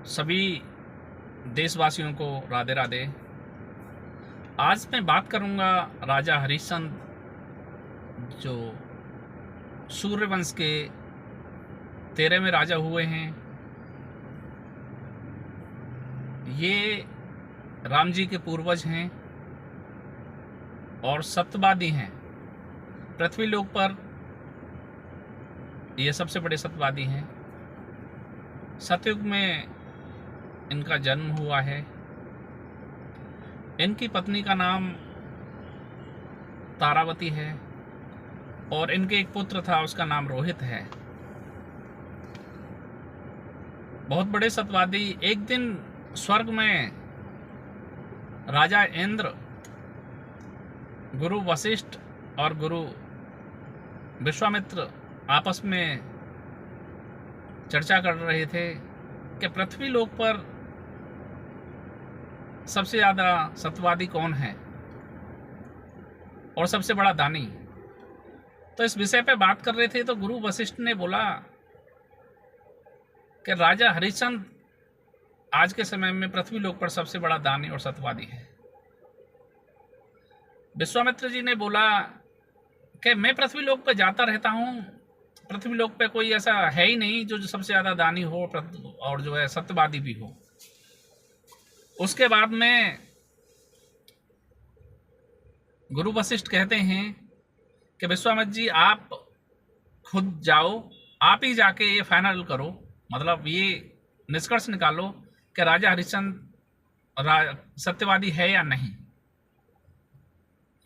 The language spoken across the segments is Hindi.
सभी देशवासियों को राधे राधे। आज मैं बात करूंगा राजा हरिश्चंद्र जो सूर्यवंश के 13वें राजा हुए हैं। ये राम जी के पूर्वज हैं और सत्यवादी हैं। पृथ्वी लोक पर ये सबसे बड़े सत्यवादी हैं। सतयुग में इनका जन्म हुआ है। इनकी पत्नी का नाम तारावती है और इनके एक पुत्र था, उसका नाम रोहित है। बहुत बड़े सत्यवादी। एक दिन स्वर्ग में राजा इंद्र, गुरु वशिष्ठ और गुरु विश्वामित्र आपस में चर्चा कर रहे थे कि पृथ्वी लोक पर सबसे ज़्यादा सत्यवादी कौन है और सबसे बड़ा दानी। तो इस विषय पे बात कर रहे थे तो गुरु वशिष्ठ ने बोला कि राजा हरिश्चंद्र आज के समय में पृथ्वी लोक पर सबसे बड़ा दानी और सत्यवादी है। विश्वामित्र जी ने बोला कि मैं पृथ्वी लोक पर जाता रहता हूँ, पृथ्वी लोक पे कोई ऐसा है ही नहीं जो सबसे ज़्यादा दानी हो और जो है सत्यवादी भी हो। उसके बाद में गुरु वशिष्ठ कहते हैं कि विश्वामित्र जी आप खुद जाओ, आप ही जाके ये फाइनल करो, मतलब ये निष्कर्ष निकालो कि राजा हरिश्चंद्र सत्यवादी है या नहीं।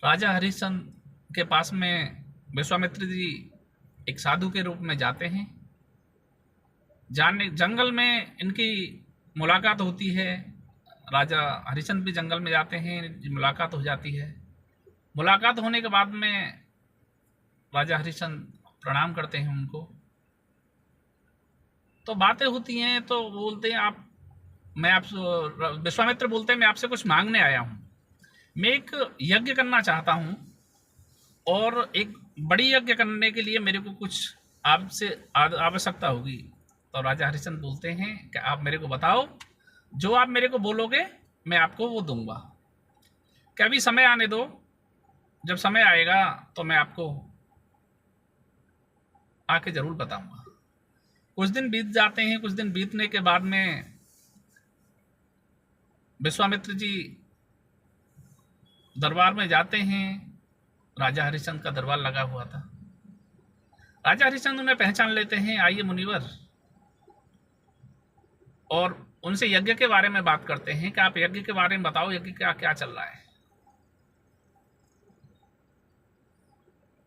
राजा हरिश्चंद्र के पास में विश्वामित्र जी एक साधु के रूप में जाते हैं। जंगल में इनकी मुलाकात होती है। राजा हरिश्चंद्र भी जंगल में जाते हैं, मुलाकात हो जाती है। मुलाकात होने के बाद में राजा हरिश्चंद्र प्रणाम करते हैं उनको। तो बातें होती हैं तो बोलते हैं विश्वामित्र बोलते हैं मैं आपसे कुछ मांगने आया हूँ। मैं एक यज्ञ करना चाहता हूँ और एक बड़ी यज्ञ करने के लिए मेरे को कुछ आपसे आवश्यकता होगी। तो राजा हरिश्चंद्र बोलते हैं कि आप मेरे को बताओ, जो आप मेरे को बोलोगे मैं आपको वो दूंगा। कि अभी समय आने दो, जब समय आएगा तो मैं आपको आके जरूर बताऊंगा। कुछ दिन बीत जाते हैं। कुछ दिन बीतने के बाद में विश्वामित्र जी दरबार में जाते हैं। राजा हरिश्चंद्र का दरबार लगा हुआ था। राजा हरिश्चंद्र उन्हें पहचान लेते हैं, आइए मुनिवर, और उनसे यज्ञ के बारे में बात करते हैं कि आप यज्ञ के बारे में बताओ, यज्ञ का क्या चल रहा है।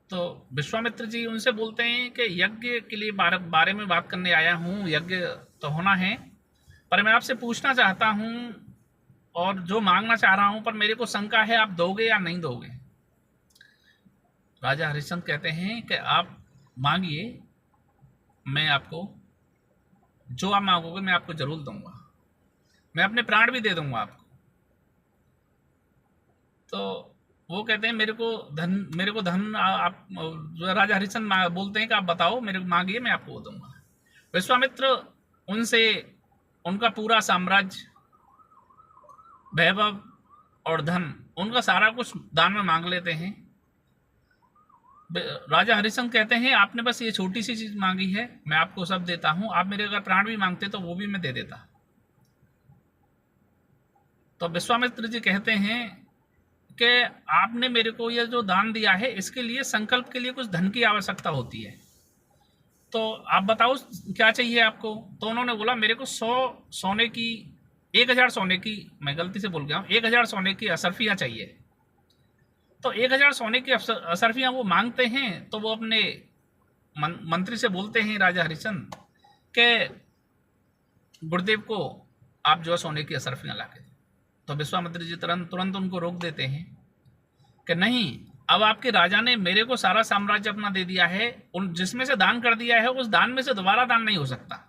तो विश्वामित्र जी उनसे बोलते हैं कि यज्ञ के लिए बारे में बात करने आया हूँ, यज्ञ तो होना है, पर मैं आपसे पूछना चाहता हूँ और जो मांगना चाह रहा हूँ, पर मेरे को शंका है आप दोगे या नहीं दोगे। राजा हरिश्चंद्र कहते हैं कि आप मांगिए, मैं आपको जो आप मांगोगे मैं आपको जरूर दूंगा, मैं अपने प्राण भी दे दूंगा आपको। तो वो कहते हैं मेरे को धन आप, राजा हरिश्चंद्र बोलते हैं कि आप बताओ, मेरे को मांगिए, मैं आपको वो दूंगा। विश्वामित्र उनसे उनका पूरा साम्राज्य, वैभव और धन, उनका सारा कुछ दान में मांग लेते हैं। राजा हरिश्चंद्र कहते हैं आपने बस ये छोटी सी चीज मांगी है, मैं आपको सब देता हूं। आप मेरे अगर प्राण भी मांगते तो वो भी मैं दे देता। तो विश्वामित्र जी कहते हैं कि आपने मेरे को ये जो दान दिया है, इसके लिए संकल्प के लिए कुछ धन की आवश्यकता होती है, तो आप बताओ क्या चाहिए आपको। तो उन्होंने बोला मेरे को 100 सोने की, 1000 सोने की, मैं गलती से बोल गया हूँ, 1000 सोने की असरफियाँ चाहिए। तो 1000 सोने की असरफियाँ वो मांगते हैं। तो वो अपने मंत्री से बोलते हैं राजा हरिश्चंद्र के गुरुदेव को आप जो है सोने की असरफियाँ ला के। तो विश्वामित्र जी तुरंत उनको रोक देते हैं कि नहीं, अब आपके राजा ने मेरे को सारा साम्राज्य अपना दे दिया है, उन जिसमें से दान कर दिया है उस दान में से दोबारा दान नहीं हो सकता।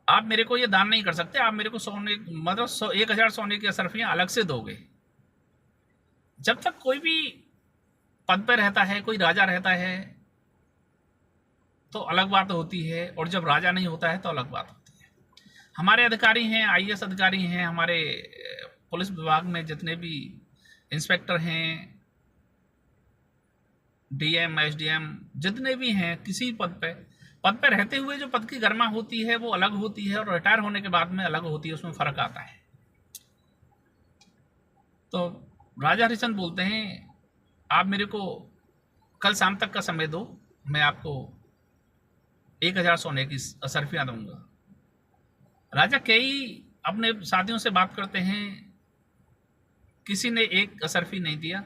आप मेरे को ये दान नहीं कर सकते, आप मेरे को सोने, मतलब 1000 सोने की असरफियाँ अलग से दोगे। जब तक कोई भी पद पर रहता है, कोई राजा रहता है तो अलग बात होती है, और जब राजा नहीं होता है तो अलग बात होती है। हमारे अधिकारी हैं, आईएएस अधिकारी हैं, हमारे पुलिस विभाग में जितने भी इंस्पेक्टर हैं, डीएम, एसडीएम, जितने भी हैं, किसी पद पे रहते हुए जो पद की गरिमा होती है वो अलग होती है, और रिटायर होने के बाद में अलग होती है, उसमें फ़र्क आता है। तो राजा हरिश्चंद्र बोलते हैं, आप मेरे को कल शाम तक का समय दो, मैं आपको 1000 सोने की असरफियाँ दूंगा। राजा कई अपने साथियों से बात करते हैं, किसी ने एक असरफी नहीं दिया।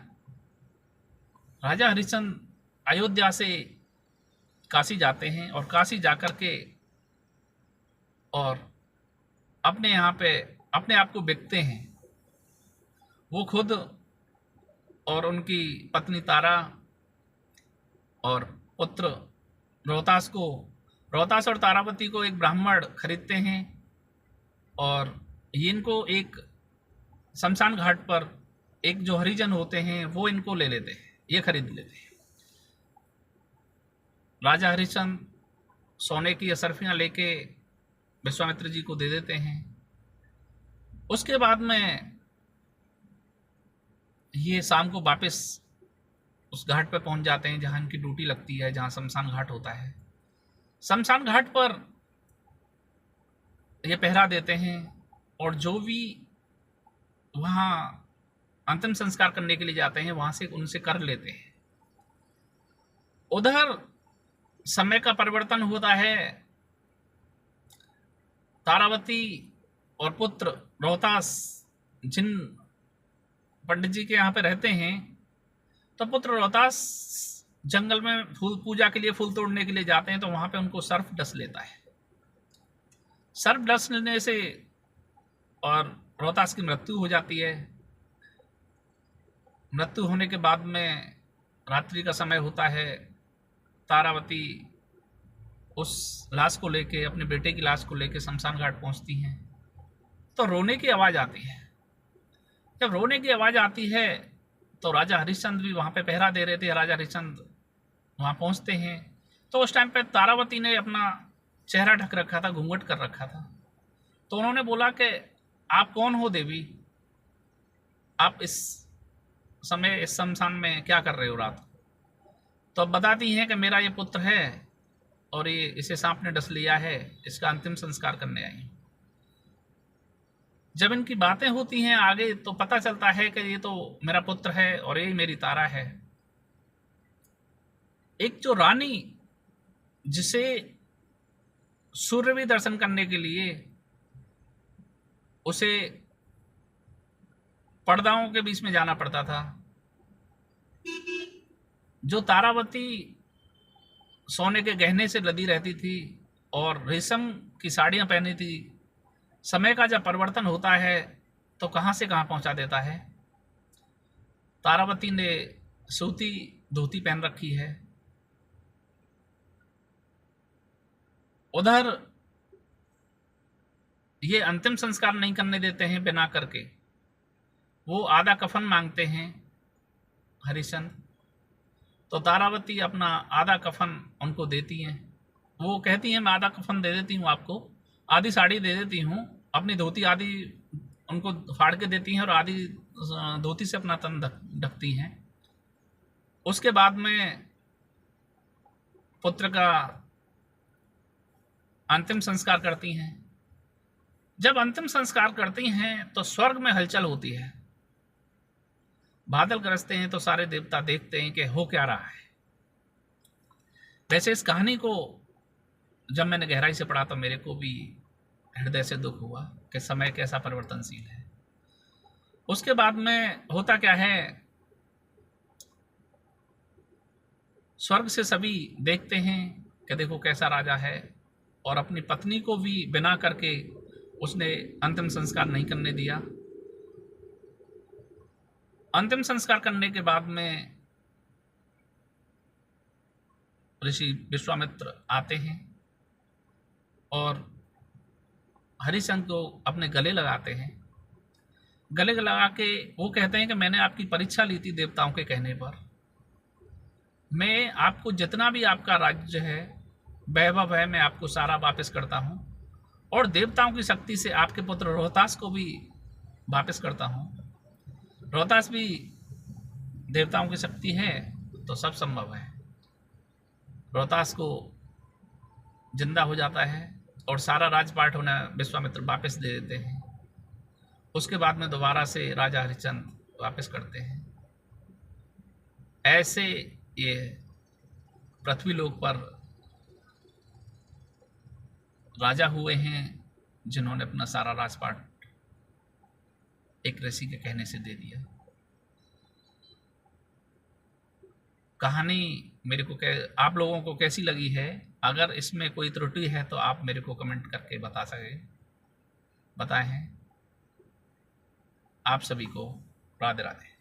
राजा हरिश्चंद्र अयोध्या से काशी जाते हैं, और काशी जाकर के और अपने यहाँ पे अपने आप को बेचते हैं। वो खुद और उनकी पत्नी तारा और पुत्र रोहतास और तारावती को एक ब्राह्मण खरीदते हैं, और इनको एक शमशान घाट पर एक जो हरिजन होते हैं वो इनको ले लेते हैं, ये खरीद लेते हैं। राजा हरिश्चंद्र सोने की असरफियाँ लेके विश्वामित्र जी को दे देते हैं। उसके बाद में ये शाम को वापस उस घाट पर पहुंच जाते हैं जहाँ इनकी ड्यूटी लगती है, जहाँ शमशान घाट होता है। शमशान घाट पर ये पहरा देते हैं, और जो भी वहाँ अंतिम संस्कार करने के लिए जाते हैं वहाँ से उनसे कर लेते हैं। उधर समय का परिवर्तन होता है। तारावती और पुत्र रोहतास जिन पंडित जी के यहाँ पे रहते हैं, तो पुत्र रोहतास जंगल में फूल पूजा के लिए फूल तोड़ने के लिए जाते हैं, तो वहाँ पे उनको सर्प डस लेता है। सर्प डसने से और रोहतास की मृत्यु हो जाती है। मृत्यु होने के बाद में रात्रि का समय होता है। तारावती उस लाश को लेके, अपने बेटे की लाश को लेके शमशान घाट पहुंचती हैं, तो रोने की आवाज़ आती है। जब रोने की आवाज़ आती है तो राजा हरिश्चंद्र भी वहाँ पे पहरा दे रहे थे। राजा हरिश्चंद्र वहाँ पहुँचते हैं, तो उस टाइम पे तारावती ने अपना चेहरा ढक रखा था, घूंघट कर रखा था। तो उन्होंने बोला कि आप कौन हो देवी, आप इस समय इस शमशान में क्या कर रहे हो रात को? तो अब बताती हैं कि मेरा ये पुत्र है और ये इसे सांप ने डस लिया है, इसका अंतिम संस्कार करने आई हूँ। जब इनकी बातें होती हैं आगे तो पता चलता है कि ये तो मेरा पुत्र है और ये मेरी तारा है। एक जो रानी जिसे सूर्य भी दर्शन करने के लिए उसे पर्दाओं के बीच में जाना पड़ता था, जो तारावती सोने के गहने से लदी रहती थी और रेशम की साड़ियां पहनी थी, समय का जब परिवर्तन होता है तो कहां से कहां पहुंचा देता है। तारावती ने सूती धोती पहन रखी है। उधर ये अंतिम संस्कार नहीं करने देते हैं बिना करके, वो आधा कफन मांगते हैं हरिश्चंद्र। तो तारावती अपना आधा कफन उनको देती हैं। वो कहती हैं मैं आधा कफन दे देती हूँ आपको, आधी साड़ी दे देती हूँ, अपनी धोती आधी उनको फाड़ के देती हैं और आधी धोती से अपना तन ढकती हैं। उसके बाद में पुत्र का अंतिम संस्कार करती हैं। जब अंतिम संस्कार करती हैं तो स्वर्ग में हलचल होती है, बादल गरजते हैं, तो सारे देवता देखते हैं कि हो क्या रहा है। वैसे इस कहानी को जब मैंने गहराई से पढ़ा तो मेरे को भी हृदय से दुख हुआ कि समय कैसा परिवर्तनशील है। उसके बाद में होता क्या है, स्वर्ग से सभी देखते हैं कि देखो कैसा राजा है, और अपनी पत्नी को भी बिना करके उसने अंतिम संस्कार नहीं करने दिया। अंतिम संस्कार करने के बाद में ऋषि विश्वामित्र आते हैं और हरिश्चंद्र को अपने गले लगाते हैं। गले लगा के वो कहते हैं कि मैंने आपकी परीक्षा ली थी देवताओं के कहने पर, मैं आपको जितना भी आपका राज्य है, वैभव है, मैं आपको सारा वापस करता हूँ, और देवताओं की शक्ति से आपके पुत्र रोहतास को भी वापस करता हूँ। रोहतास भी देवताओं की शक्ति है तो सब संभव है। रोहतास को जिंदा हो जाता है और सारा राजपाट उन्हें विश्वामित्र वापस दे देते हैं। उसके बाद में दोबारा से राजा हरिश्चंद्र वापस करते हैं। ऐसे ये पृथ्वीलोक पर राजा हुए हैं जिन्होंने अपना सारा राजपाट एक ऋषि के कहने से दे दिया। कहानी मेरे को आप लोगों को कैसी लगी है? अगर इसमें कोई त्रुटि है तो आप मेरे को कमेंट करके बताएं। आप सभी को राधे राधे।